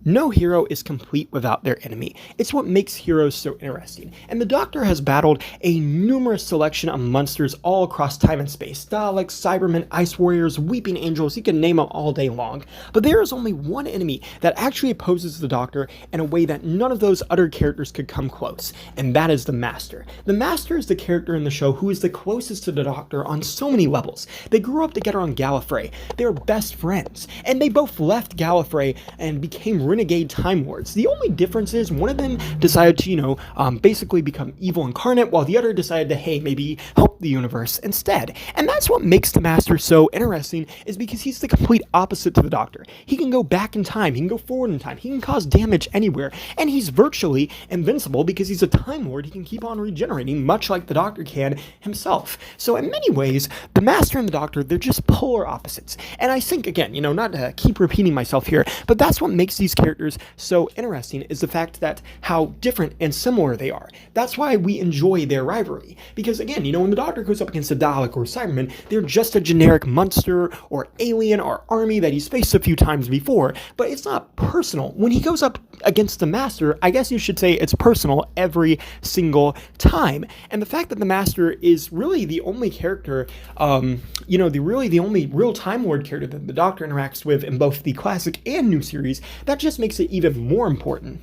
No hero is complete without their enemy. It's what makes heroes so interesting. And the Doctor has battled a numerous selection of monsters all across time and space. Daleks, Cybermen, Ice Warriors, Weeping Angels, you can name them all day long. But there is only one enemy that actually opposes the Doctor in a way that none of those other characters could come close, and that is the Master. The Master is the character in the show who is the closest to the Doctor on so many levels. They grew up together on Gallifrey. They were best friends, and they both left Gallifrey and became renegade Time Lords. The only difference is one of them decided to, basically become evil incarnate, while the other decided to, hey, maybe help the universe instead. And that's what makes the Master so interesting, is because he's the complete opposite to the Doctor. He can go back in time, he can go forward in time, he can cause damage anywhere, and he's virtually invincible because he's a Time Lord. He can keep on regenerating, much like the Doctor can himself. So in many ways, the Master and the Doctor, they're just polar opposites. And I think, again, not to keep repeating myself here, but that's what makes these characters so interesting, is the fact that how different and similar they are. That's why we enjoy their rivalry. Because again, when the Doctor goes up against a Dalek or Cyberman, they're just a generic monster or alien or army that he's faced a few times before, but it's not personal. When he goes up against the Master, I guess you should say it's personal every single time. And the fact that the Master is really the only character, the only real Time Lord character that the Doctor interacts with in both the classic and new series, that just makes it even more important.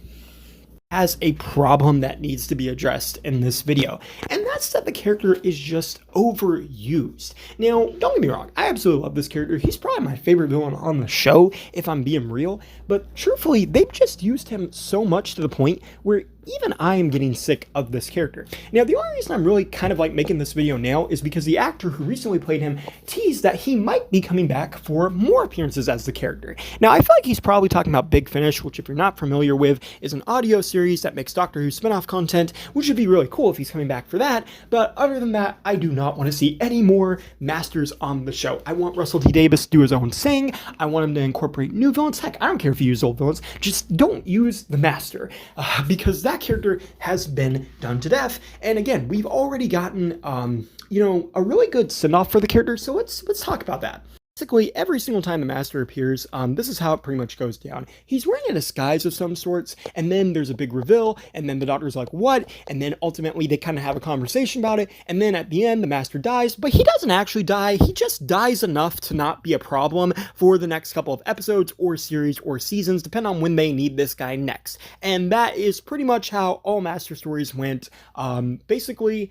Has a problem that needs to be addressed in this video, and that's that the character is just overused. Now, don't get me wrong, I absolutely love this character. He's probably my favorite villain on the show, if I'm being real, but truthfully, they've just used him so much to the point where even I am getting sick of this character. Now, the only reason I'm really kind of making this video now is because the actor who recently played him teased that he might be coming back for more appearances as the character. Now, I feel like he's probably talking about Big Finish, which if you're not familiar with, is an audio series that makes Doctor Who spin-off content, which would be really cool if he's coming back for that. But other than that, I do not want to see any more Masters on the show. I want Russell T Davies to do his own thing. I want him to incorporate new villains. Heck, I don't care if you use old villains. Just don't use the Master, because that character has been done to death. And again, we've already gotten a really good send-off for the character, so let's talk about that. Basically, every single time the Master appears, this is how it pretty much goes down. He's wearing a disguise of some sorts, and then there's a big reveal, and then the Doctor's like, what? And then ultimately they kind of have a conversation about it, and then at the end the Master dies, but he doesn't actually die. He just dies enough to not be a problem for the next couple of episodes or series or seasons, depending on when they need this guy next. And that is pretty much how all Master stories went, basically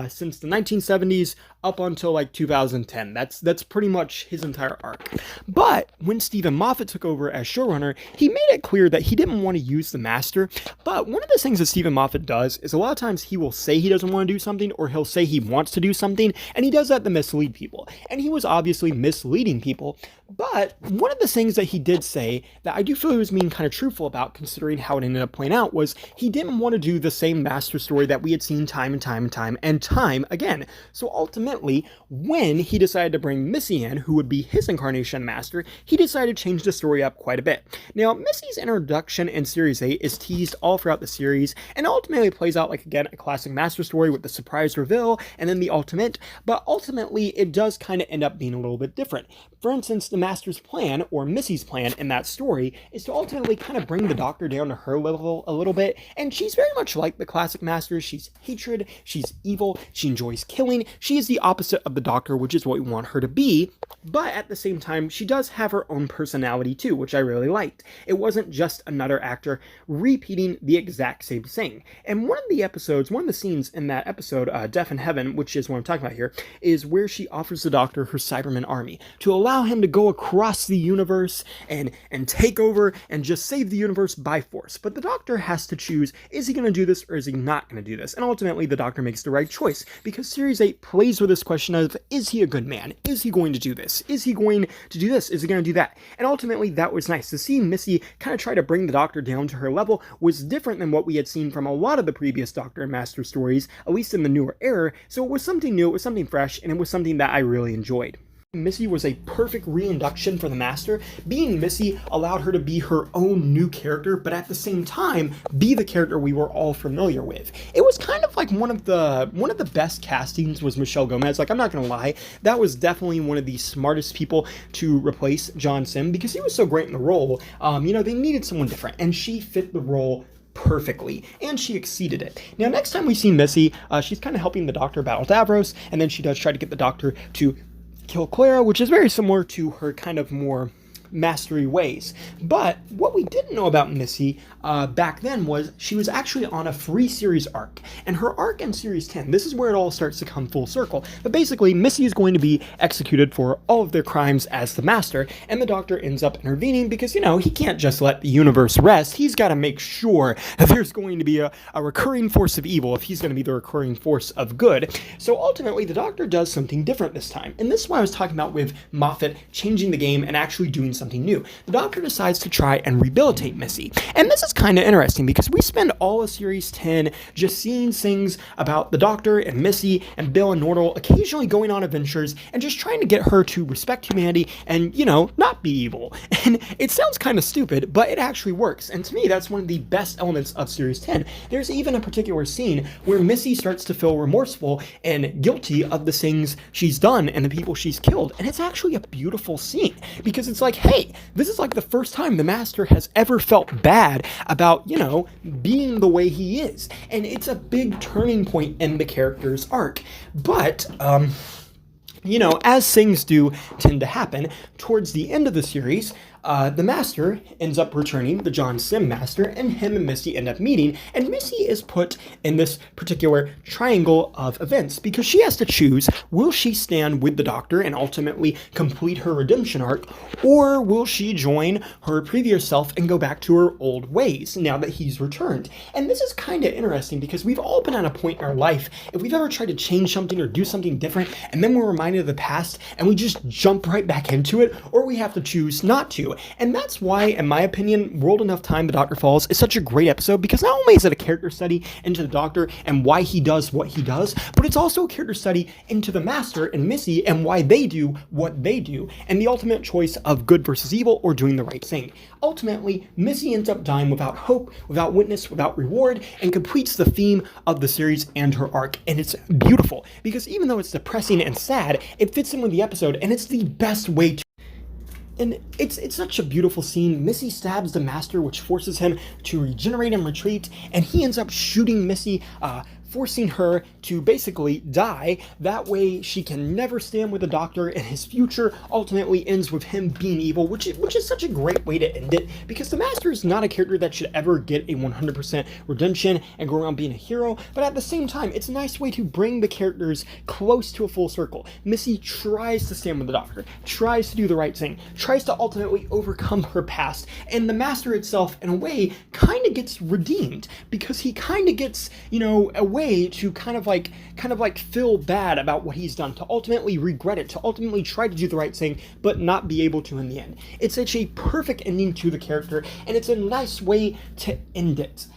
since the 1970s up until 2010. That's pretty much his entire arc. But when Stephen Moffat took over as showrunner, he made it clear that he didn't want to use the Master. But one of the things that Stephen Moffat does is a lot of times he will say he doesn't want to do something, or he'll say he wants to do something, and he does that to mislead people. And he was obviously misleading people. But one of the things that he did say that I do feel he was being kind of truthful about, considering how it ended up playing out, was he didn't want to do the same Master story that we had seen time and time and time again. So ultimately, when he decided to bring Missy in, who would be his incarnation Master, he decided to change the story up quite a bit. Now, Missy's introduction in Series 8 is teased all throughout the series, and ultimately plays out again, a classic Master story with the surprise reveal, and then the ultimate, but ultimately it does kind of end up being a little bit different. For instance, the Master's plan, or Missy's plan in that story, is to ultimately kind of bring the Doctor down to her level a little bit, and she's very much like the classic Master. She's hatred, she's evil, she enjoys killing, she is the opposite of the Doctor, which is what we want her to be, but at the same time, she does have her own personality too, which I really liked. It wasn't just another actor repeating the exact same thing. And one of the scenes in that episode, Death in Heaven, which is what I'm talking about here, is where she offers the Doctor her Cyberman army to allow him to go across the universe and take over and just save the universe by force. But the Doctor has to choose, is he going to do this or is he not going to do this? And ultimately, the Doctor makes the right choice, because Series 8 plays with this question of, is he a good man? Is he going to do this? Is he going to do this? Is he going to do that? And ultimately, that was nice. To see Missy kind of try to bring the Doctor down to her level was different than what we had seen from a lot of the previous Doctor and Master stories, at least in the newer era, so it was something new, it was something fresh, and it was something that I really enjoyed. Missy was a perfect reinduction for the Master. Being Missy allowed her to be her own new character, but at the same time, be the character we were all familiar with. It was kind of like one of the best castings was Michelle Gomez. Like, I'm not gonna lie, that was definitely one of the smartest people to replace John Sim because he was so great in the role. They needed someone different, and she fit the role perfectly, and she exceeded it. Now, next time we see Missy, she's kind of helping the Doctor battle Davros, and then she does try to get the Doctor to kill Clara, which is very similar to her kind of more mastery ways. But what we didn't know about Missy back then was she was actually on a free series arc, and her arc in series 10, this is where it all starts to come full circle. But basically, Missy is going to be executed for all of their crimes as the Master, and the Doctor ends up intervening because, he can't just let the universe rest. He's got to make sure that there's going to be a recurring force of evil if he's going to be the recurring force of good. So ultimately, the Doctor does something different this time, and this is why I was talking about with Moffat changing the game and actually doing something new. The Doctor decides to try and rehabilitate Missy. And this is kind of interesting because we spend all of Series 10 just seeing things about the Doctor and Missy and Bill and Nordal occasionally going on adventures and just trying to get her to respect humanity and, not be evil. And it sounds kind of stupid, but it actually works. And to me, that's one of the best elements of Series 10. There's even a particular scene where Missy starts to feel remorseful and guilty of the things she's done and the people she's killed. And it's actually a beautiful scene because it's like, hey, this is like the first time the Master has ever felt bad about, being the way he is. And it's a big turning point in the character's arc. But, as things do tend to happen, towards the end of the series, the Master ends up returning, the John Sim Master, and him and Missy end up meeting, and Missy is put in this particular triangle of events because she has to choose, will she stand with the Doctor and ultimately complete her redemption arc, or will she join her previous self and go back to her old ways now that he's returned? And this is kind of interesting because we've all been at a point in our life, if we've ever tried to change something or do something different, and then we're reminded of the past, and we just jump right back into it, or we have to choose not to. And that's why, in my opinion, World Enough Time, The Doctor Falls is such a great episode because not only is it a character study into the Doctor and why he does what he does, but it's also a character study into the Master and Missy and why they do what they do, and the ultimate choice of good versus evil or doing the right thing. Ultimately, Missy ends up dying without hope, without witness, without reward, and completes the theme of the series and her arc. And it's beautiful because even though it's depressing and sad, it fits in with the episode, and it's the best way to. And it's such a beautiful scene. Missy stabs the Master, which forces him to regenerate and retreat, and he ends up shooting Missy, forcing her to basically die. That way she can never stand with the Doctor, and his future ultimately ends with him being evil, which is such a great way to end it, because the Master is not a character that should ever get a 100% redemption and go around being a hero, but at the same time, it's a nice way to bring the characters close to a full circle. Missy tries to stand with the Doctor, tries to do the right thing, tries to ultimately overcome her past, and the Master itself, in a way, kind of gets redeemed, because he kind of gets, a way to kind of like feel bad about what he's done, to ultimately regret it, to ultimately try to do the right thing, but not be able to in the end. It's such a perfect ending to the character, and it's a nice way to end it.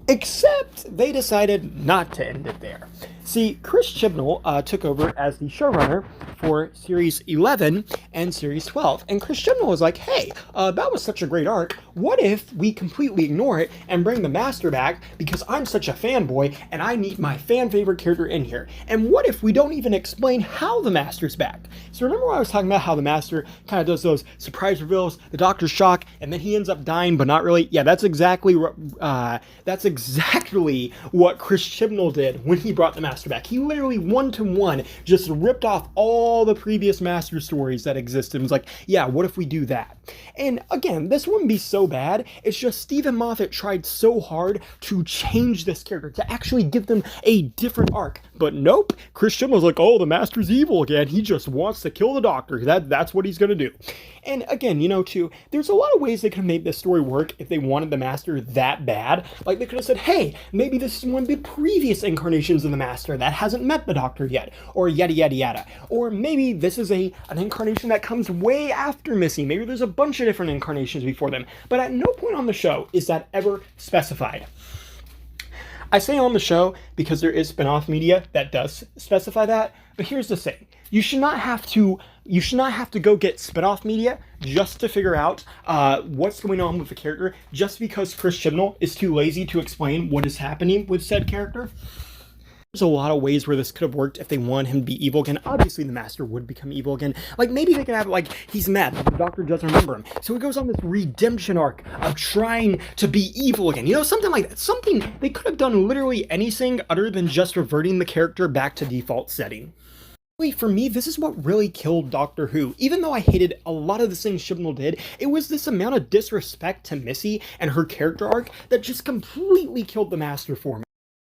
Except they decided not to end it there. See, Chris Chibnall took over as the showrunner for Series 11 and Series 12. And Chris Chibnall was like, hey, that was such a great arc. What if we completely ignore it and bring the Master back because I'm such a fanboy and I need my fan favorite character in here? And what if we don't even explain how the Master's back? So remember when I was talking about how the Master kind of does those surprise reveals, the Doctor's shock, and then he ends up dying, but not really? Yeah, that's exactly what Chris Chibnall did when he brought the Master back. He literally one-to-one just ripped off all the previous Master stories that existed and was like, yeah, what if we do that? And again, this wouldn't be so bad. It's just Stephen Moffat tried so hard to change this character, to actually give them a different arc. But nope, Chris Chibnall's like, oh, the Master's evil again. He just wants to kill the Doctor. That's what he's gonna do. And again, too, there's a lot of ways they could have made this story work if they wanted the Master that bad. Like, they could have said, hey, maybe this is one of the previous incarnations of the Master that hasn't met the Doctor yet, or yada yada yada. Or maybe this is an incarnation that comes way after Missy. Maybe there's a bunch of different incarnations before them. But at no point on the show is that ever specified. I say on the show because there is spin-off media that does specify that, but here's the thing. You should not have to go get spin-off media just to figure out what's going on with the character just because Chris Chibnall is too lazy to explain what is happening with said character. There's a lot of ways where this could have worked if they wanted him to be evil again. Obviously, the Master would become evil again. Like, maybe they could have it like, he's mad, but the Doctor doesn't remember him. So he goes on this redemption arc of trying to be evil again. You know, something like that. Something, they could have done literally anything other than just reverting the character back to default setting. For me, this is what really killed Doctor Who. Even though I hated a lot of the things Chibnall did, it was this amount of disrespect to Missy and her character arc that just completely killed the Master for me.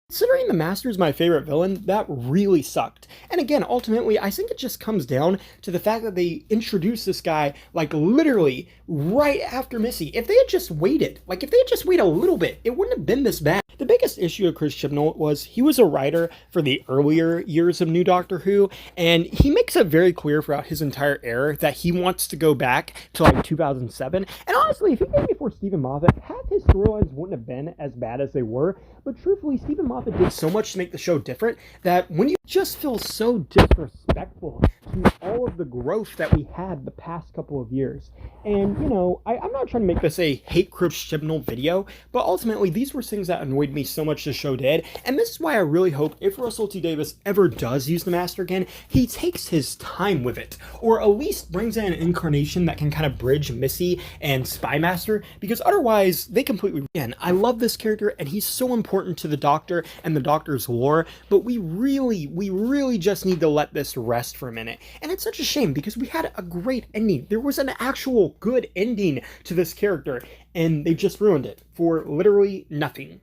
Considering the Master is my favorite villain, that really sucked. And again, ultimately, I think it just comes down to the fact that they introduced this guy, like, literally right after Missy. If they had just waited, like, if they had just waited a little bit, it wouldn't have been this bad. The biggest issue of Chris Chibnall was he was a writer for the earlier years of New Doctor Who, and he makes it very clear throughout his entire era that he wants to go back to, like, 2007. And honestly, if he came before Stephen Moffat, half his storylines wouldn't have been as bad as they were. But truthfully, Stephen Moffat did so much to make the show different that when you just feel so disrespectful to all of the growth that we had the past couple of years. And, you know, I'm not trying to make this a hate Chris Chibnall video, but ultimately these were things that annoyed me so much the show did. And this is why I really hope if Russell T Davies ever does use the Master again, he takes his time with it, or at least brings in an incarnation that can kind of bridge Missy and Spy Master, because otherwise they completely, again, I love this character and he's so important to the Doctor and the Doctor's lore, but we really just need to let this rest for a minute. And it's such a shame because we had a great ending. There was an actual good ending to this character, and they just ruined it for literally nothing.